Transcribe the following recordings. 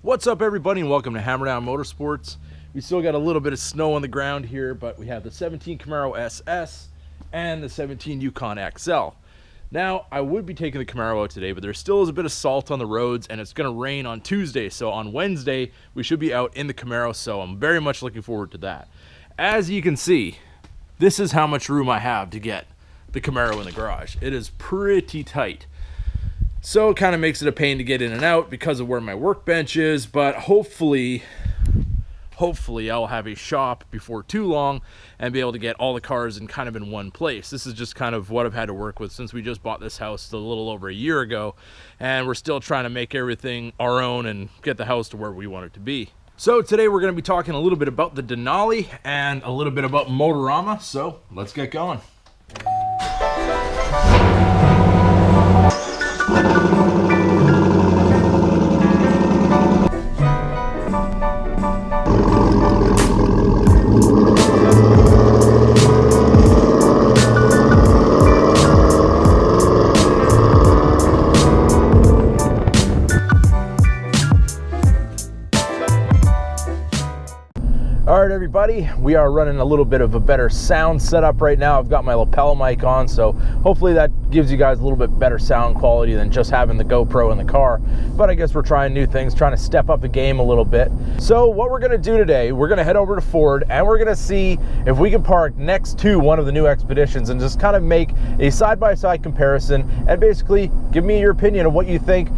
What's up, everybody, and welcome to Hammerdown Motorsports. We still got a little bit of snow on the ground here, but we have the 17 Camaro SS and the 17 Yukon XL. Now, I would be taking the Camaro out today, but there still is a bit of salt on the roads, and it's going to rain on Tuesday. So on Wednesday, we should be out in the Camaro, so I'm very much looking forward to that. As you can see, this is how much room I have to get the Camaro in the garage. It is pretty tight. So it kind of makes it a pain to get in and out because of where my workbench is, but hopefully I'll have a shop before too long and be able to get all the cars in kind of in one place. This is just kind of what I've had to work with since we just bought this house a little over a year ago, and we're still trying to make everything our own and get the house to where we want it to be. So today we're going to be talking a little bit about the Denali and a little bit about Motorama, so let's get going. Alright, everybody, we are running a little bit of a better sound setup right now. I've got my lapel mic on, so hopefully that gives you guys a little bit better sound quality than just having the GoPro in the car. But I guess we're trying new things, trying to step up the game a little bit. So what we're going to do today, we're going to head over to Ford and we're going to see if we can park next to one of the new Expeditions and just kind of make a side-by-side comparison and basically give me your opinion of what you think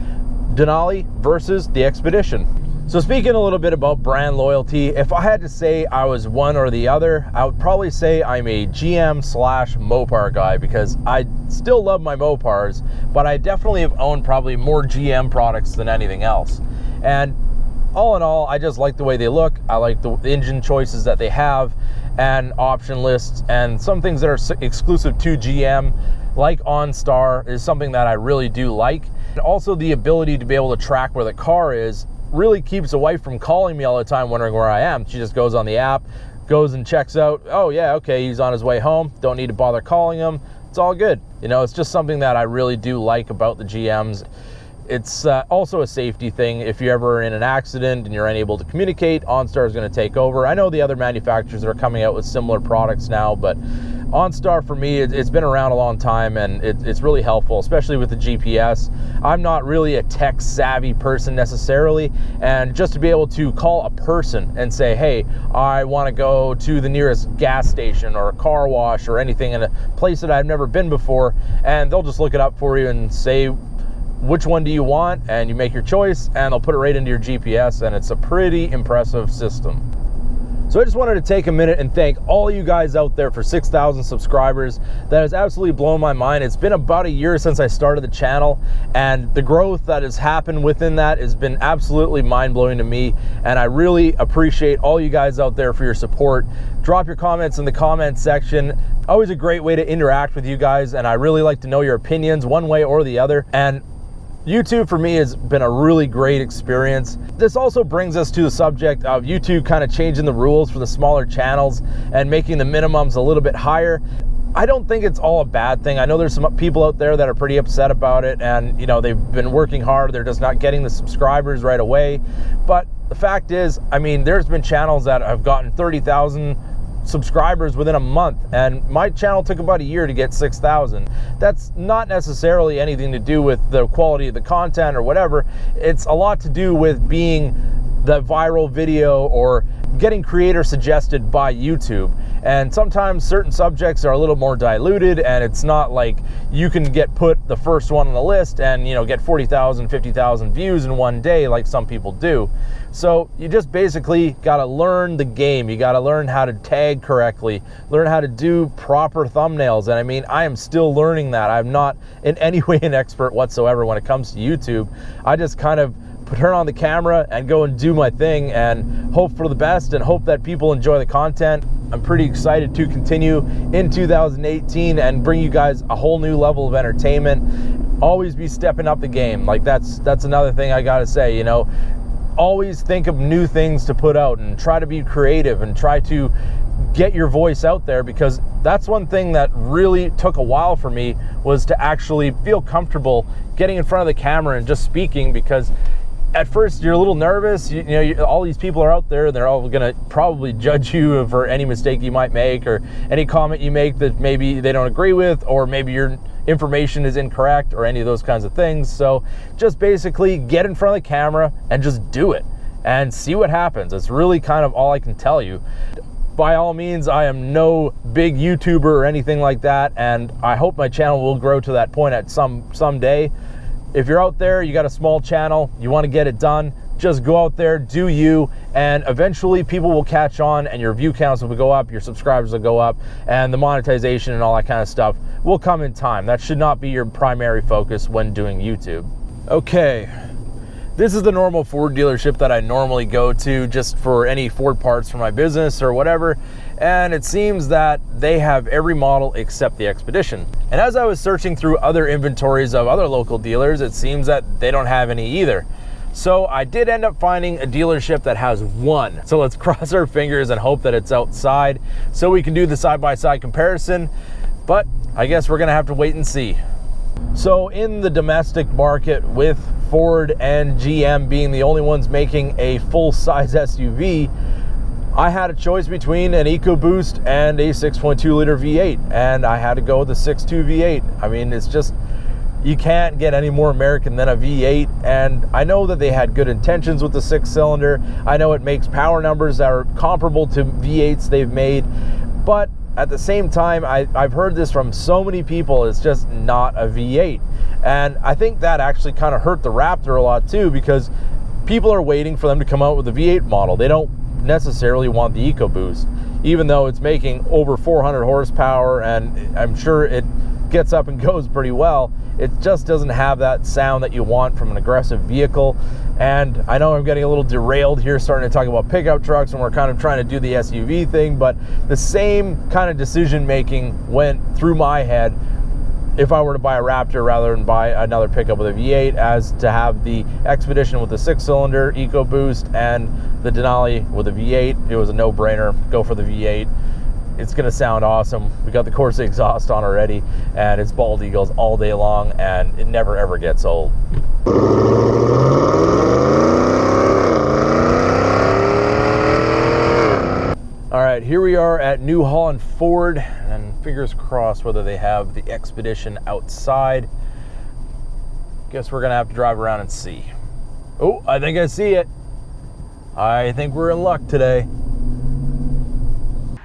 Denali versus the Expedition. So speaking a little bit about brand loyalty, if I had to say I was one or the other, I would probably say I'm a GM/Mopar guy because I still love my Mopars, but I definitely have owned probably more GM products than anything else. And all in all, I just like the way they look. I like the engine choices that they have and option lists, and some things that are exclusive to GM, like OnStar, is something that I really do like. And also the ability to be able to track where the car is really keeps a wife from calling me all the time wondering where I am. She just goes on the app, goes and checks out, oh yeah, okay, he's on his way home, don't need to bother calling him, it's all good. You know, it's just something that I really do like about the GMs. It's also a safety thing. If you're ever in an accident and you're unable to communicate, OnStar is going to take over. I know the other manufacturers are coming out with similar products now, but OnStar for me, it's been around a long time and it's really helpful, especially with the GPS. I'm not really a tech savvy person necessarily, and just to be able to call a person and say, hey, I want to go to the nearest gas station or a car wash or anything in a place that I've never been before, and they'll just look it up for you and say, which one do you want? And you make your choice and they'll put it right into your GPS, and it's a pretty impressive system. So I just wanted to take a minute and thank all you guys out there for 6,000 subscribers. That has absolutely blown my mind. It's been about a year since I started the channel, and the growth that has happened within that has been absolutely mind-blowing to me, and I really appreciate all you guys out there for your support. Drop your comments in the comments section. Always a great way to interact with you guys, and I really like to know your opinions one way or the other. And YouTube for me has been a really great experience. This also brings us to the subject of YouTube kind of changing the rules for the smaller channels and making the minimums a little bit higher. I don't think it's all a bad thing. I know there's some people out there that are pretty upset about it, and you know, they've been working hard, they're just not getting the subscribers right away. But the fact is, I mean, there's been channels that have gotten 30,000 subscribers within a month, and my channel took about a year to get 6,000. That's not necessarily anything to do with the quality of the content or whatever. It's a lot to do with being the viral video or getting creator suggested by YouTube. And sometimes certain subjects are a little more diluted, and it's not like you can get put the first one on the list and, you know, get 40,000, 50,000 views in one day like some people do. So you just basically got to learn the game. You got to learn how to tag correctly, learn how to do proper thumbnails. And I mean, I am still learning that. I'm not in any way an expert whatsoever when it comes to YouTube. I just kind of turn on the camera and go and do my thing and hope for the best and hope that people enjoy the content. I'm pretty excited to continue in 2018 and bring you guys a whole new level of entertainment. Always be stepping up the game. Like that's another thing I gotta say, you know, always think of new things to put out and try to be creative and try to get your voice out there, because that's one thing that really took a while for me, was to actually feel comfortable getting in front of the camera and just speaking, because at first you're a little nervous. You know, all these people are out there and they're all gonna probably judge you for any mistake you might make or any comment you make that maybe they don't agree with, or maybe your information is incorrect or any of those kinds of things. So just basically get in front of the camera and just do it and see what happens. It's really kind of all I can tell you. By all means, I am no big YouTuber or anything like that, and I hope my channel will grow to that point at someday. If you're out there, you got a small channel, you want to get it done, just go out there, do you, and eventually people will catch on and your view counts will go up, your subscribers will go up, and the monetization and all that kind of stuff will come in time. That should not be your primary focus when doing YouTube. Okay, this is the normal Ford dealership that I normally go to just for any Ford parts for my business or whatever, and it seems that they have every model except the Expedition. And as I was searching through other inventories of other local dealers, it seems that they don't have any either. So I did end up finding a dealership that has one. So let's cross our fingers and hope that it's outside so we can do the side-by-side comparison, but I guess we're gonna have to wait and see. So in the domestic market, with Ford and GM being the only ones making a full-size SUV, I had a choice between an EcoBoost and a 6.2 liter V8, and I had to go with the 6.2 V8. I mean, it's just, you can't get any more American than a V8, and I know that they had good intentions with the 6-cylinder. I know it makes power numbers that are comparable to V8s they've made, but at the same time, I've heard this from so many people, it's just not a V8. And I think that actually kind of hurt the Raptor a lot too, because people are waiting for them to come out with a V8 model. They don't necessarily want the EcoBoost, even though it's making over 400 horsepower and I'm sure it gets up and goes pretty well. It just doesn't have that sound that you want from an aggressive vehicle. And I know I'm getting a little derailed here, starting to talk about pickup trucks, and we're kind of trying to do the SUV thing, but the same kind of decision making went through my head if I were to buy a Raptor rather than buy another pickup with a V8, as to have the Expedition with the 6-cylinder EcoBoost and the Denali with a V8. It was a no-brainer, go for the V8. It's gonna sound awesome. We got the Corsa exhaust on already, and it's bald eagles all day long, and it never ever gets old. All right, here we are at New Holland Ford, and fingers crossed whether they have the Expedition outside. Guess we're gonna have to drive around and see. Oh, I think I see it. I think we're in luck today.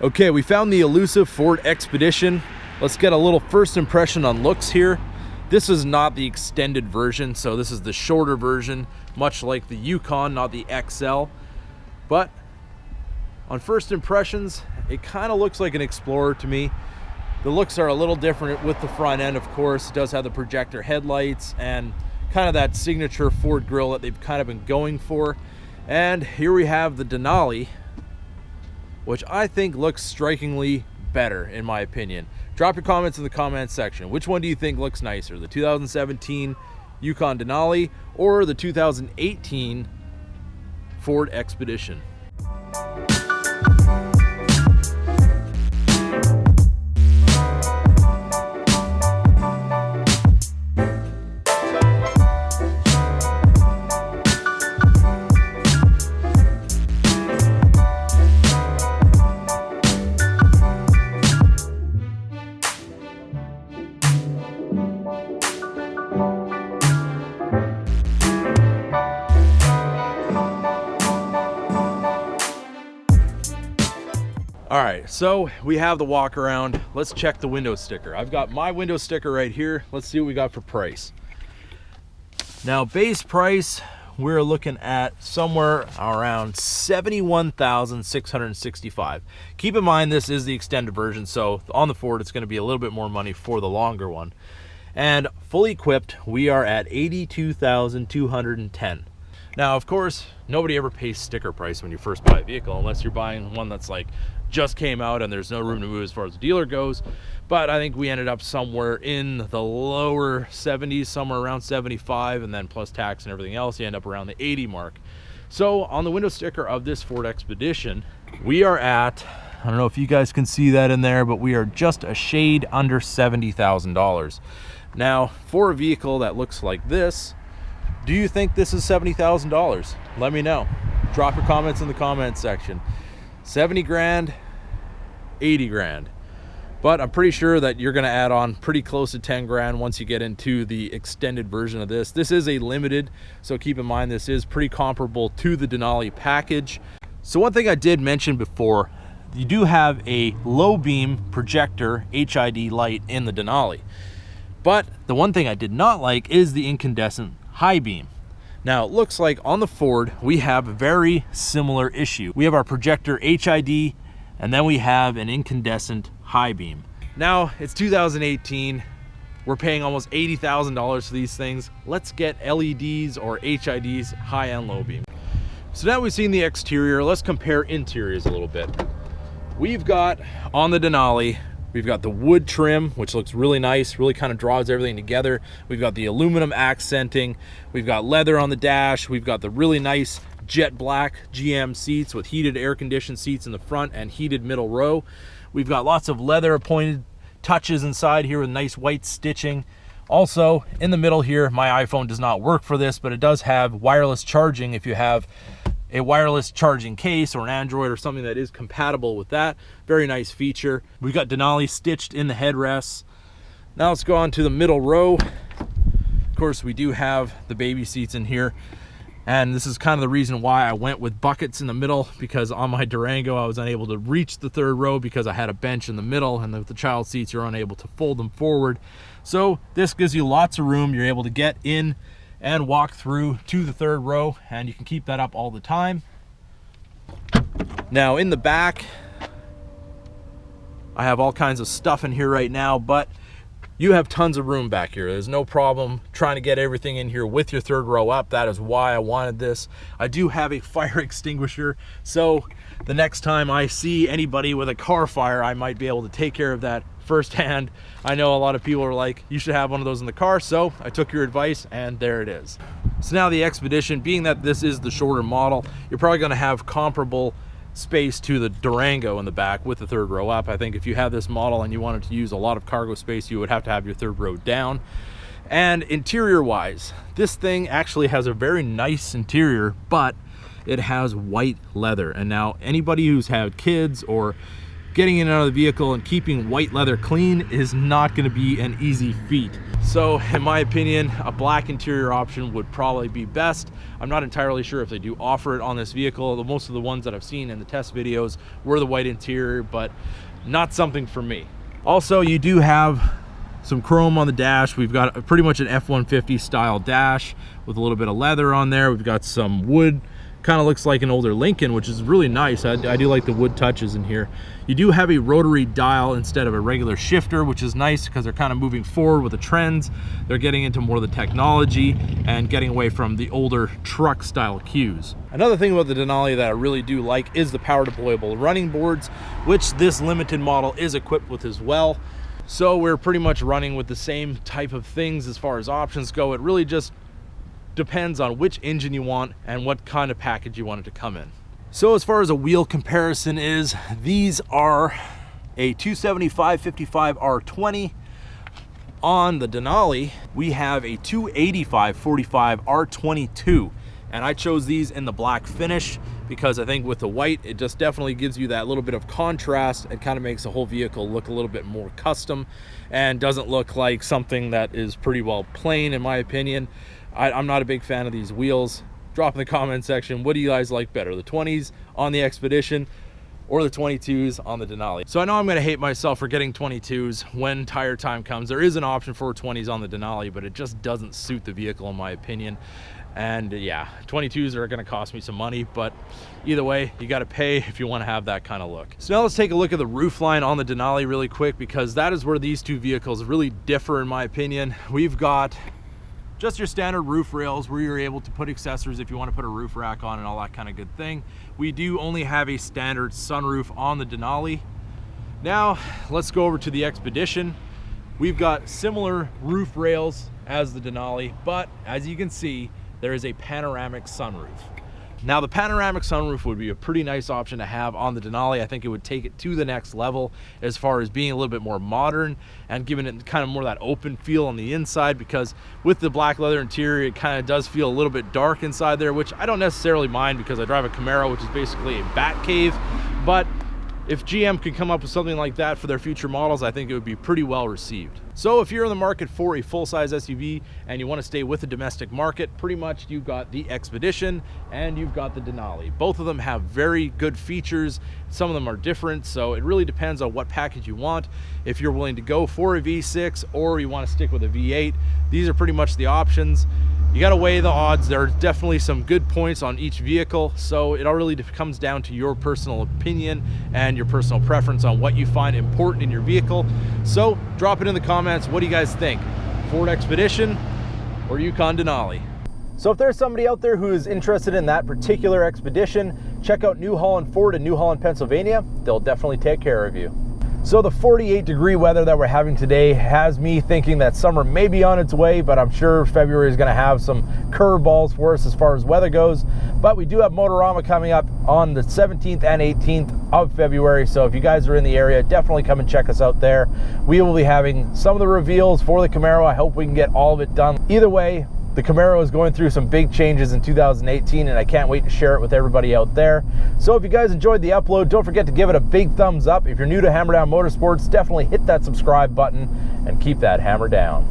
Okay, we found the elusive Ford Expedition. Let's get a little first impression on looks here. This is not the extended version, so this is the shorter version, much like the Yukon, not the XL. But on first impressions, it kind of looks like an Explorer to me. The looks are a little different with the front end, of course. It does have the projector headlights and kind of that signature Ford grille that they've kind of been going for. And here we have the Denali, which I think looks strikingly better in my opinion. Drop your comments in the comments section. Which one do you think looks nicer, the 2017 Yukon Denali or the 2018 Ford Expedition? All right, so we have the walk around. Let's check the window sticker. I've got my window sticker right here. Let's see what we got for price. Now, base price, we're looking at somewhere around $71,665. Keep in mind, this is the extended version, so on the Ford, it's gonna be a little bit more money for the longer one. And fully equipped, we are at $82,210. Now, of course, nobody ever pays sticker price when you first buy a vehicle, unless you're buying one that's like just came out and there's no room to move as far as the dealer goes. But I think we ended up somewhere in the lower 70s, somewhere around 75, and then plus tax and everything else, you end up around the 80 mark. So on the window sticker of this Ford Expedition, we are at, I don't know if you guys can see that in there, but we are just a shade under $70,000. Now, for a vehicle that looks like this, Do you think this is $70,000? Let me know. Drop your comments in the comments section. 70 grand, 80 grand. But I'm pretty sure that you're gonna add on pretty close to 10 grand once you get into the extended version of this. This is a limited, so keep in mind this is pretty comparable to the Denali package. So one thing I did mention before, you do have a low beam projector HID light in the Denali. But the one thing I did not like is the incandescent high beam. Now it looks like on the Ford, we have a very similar issue. We have our projector HID, and then we have an incandescent high beam. Now it's 2018, we're paying almost $80,000 for these things. Let's get LEDs or HIDs, high and low beam. So now we've seen the exterior, let's compare interiors a little bit. We've got on the Denali, we've got the wood trim, which looks really nice, really kind of draws everything together. We've got the aluminum accenting, we've got leather on the dash, we've got the really nice jet black GM seats with heated air conditioned seats in the front and heated middle row. We've got lots of leather pointed touches inside here with nice white stitching. Also in the middle here, my iPhone does not work for this, but it does have wireless charging if you have a wireless charging case or an Android or something that is compatible with that. Very nice feature. We've got Denali stitched in the headrests. Now let's go on to the middle row. Of course, we do have the baby seats in here. And this is kind of the reason why I went with buckets in the middle, because on my Durango, I was unable to reach the third row because I had a bench in the middle, and with the child seats, you're unable to fold them forward. So this gives you lots of room. You're able to get in and walk through to the third row, and you can keep that up all the time. Now in the back, I have all kinds of stuff in here right now, but you have tons of room back here. There's no problem trying to get everything in here with your third row up. That is why I wanted this. I do have a fire extinguisher, so the next time I see anybody with a car fire, I might be able to take care of that firsthand. I know a lot of people are like, you should have one of those in the car, so I took your advice and there it is. So now the Expedition, being that this is the shorter model, you're probably gonna have comparable space to the Durango in the back with the third row up. I think if you have this model and you wanted to use a lot of cargo space, you would have to have your third row down. And interior wise, this thing actually has a very nice interior, but it has white leather. And now anybody who's had kids or getting in and out of the vehicle and keeping white leather clean is not going to be an easy feat. So in my opinion, a black interior option would probably be best. I'm not entirely sure if they do offer it on this vehicle. Most of the ones that I've seen in the test videos were the white interior, but not something for me. Also, you do have some chrome on the dash. We've got pretty much an F-150 style dash with a little bit of leather on there. We've got some wood. Kind of looks like an older Lincoln, which is really nice. I do like the wood touches in here. You do have a rotary dial instead of a regular shifter, which is nice because they're kind of moving forward with the trends. They're getting into more of the technology and getting away from the older truck style cues. Another thing about the Denali that I really do like is the power deployable running boards, which this limited model is equipped with as well. So we're pretty much running with the same type of things as far as options go. It really just depends on which engine you want and what kind of package you want it to come in. So as far as a wheel comparison is, these are a 275/55 R20. On the Denali, we have a 285/45 R22. And I chose these in the black finish because I think with the white, it just definitely gives you that little bit of contrast and kind of makes the whole vehicle look a little bit more custom and doesn't look like something that is pretty well plain, in my opinion. I'm not a big fan of these wheels. Drop in the comment section, what do you guys like better, the 20s on the Expedition or the 22s on the Denali? So I know I'm gonna hate myself for getting 22s when tire time comes. There is an option for 20s on the Denali, but it just doesn't suit the vehicle in my opinion. And yeah, 22s are gonna cost me some money, but either way, you gotta pay if you wanna have that kind of look. So now let's take a look at the roof line on the Denali really quick, because that is where these two vehicles really differ in my opinion. We've got just your standard roof rails where you're able to put accessories if you want to put a roof rack on and all that kind of good thing. We do only have a standard sunroof on the Denali. Now let's go over to the Expedition. We've got similar roof rails as the Denali, but as you can see, there is a panoramic sunroof. Now, the panoramic sunroof would be a pretty nice option to have on the Denali. I think it would take it to the next level as far as being a little bit more modern and giving it kind of more that open feel on the inside, because with the black leather interior, it kind of does feel a little bit dark inside there, which I don't necessarily mind because I drive a Camaro, which is basically a bat cave. But if GM could come up with something like that for their future models, I think it would be pretty well received. So if you're in the market for a full-size SUV and you want to stay with the domestic market, pretty much you've got the Expedition and you've got the Denali. Both of them have very good features. Some of them are different, so it really depends on what package you want. If you're willing to go for a V6 or you want to stick with a V8, these are pretty much the options. You got to weigh the odds. There are definitely some good points on each vehicle, so it all really comes down to your personal opinion and your personal preference on what you find important in your vehicle. So drop it in the comments. What do you guys think? Ford Expedition or Yukon Denali? So if there's somebody out there who is interested in that particular Expedition, check out New Holland Ford in New Holland, Pennsylvania. They'll definitely take care of you. So the 48-degree weather that we're having today has me thinking that summer may be on its way, but I'm sure February is going to have some curveballs for us as far as weather goes. But we do have Motorama coming up on the 17th and 18th of February, so if you guys are in the area, definitely come and check us out there. We will be having some of the reveals for the Camaro. I hope we can get all of it done. Either way, the Camaro is going through some big changes in 2018, and I can't wait to share it with everybody out there. So if you guys enjoyed the upload, don't forget to give it a big thumbs up. If you're new to Hammerdown Motorsports, definitely hit that subscribe button and keep that hammer down.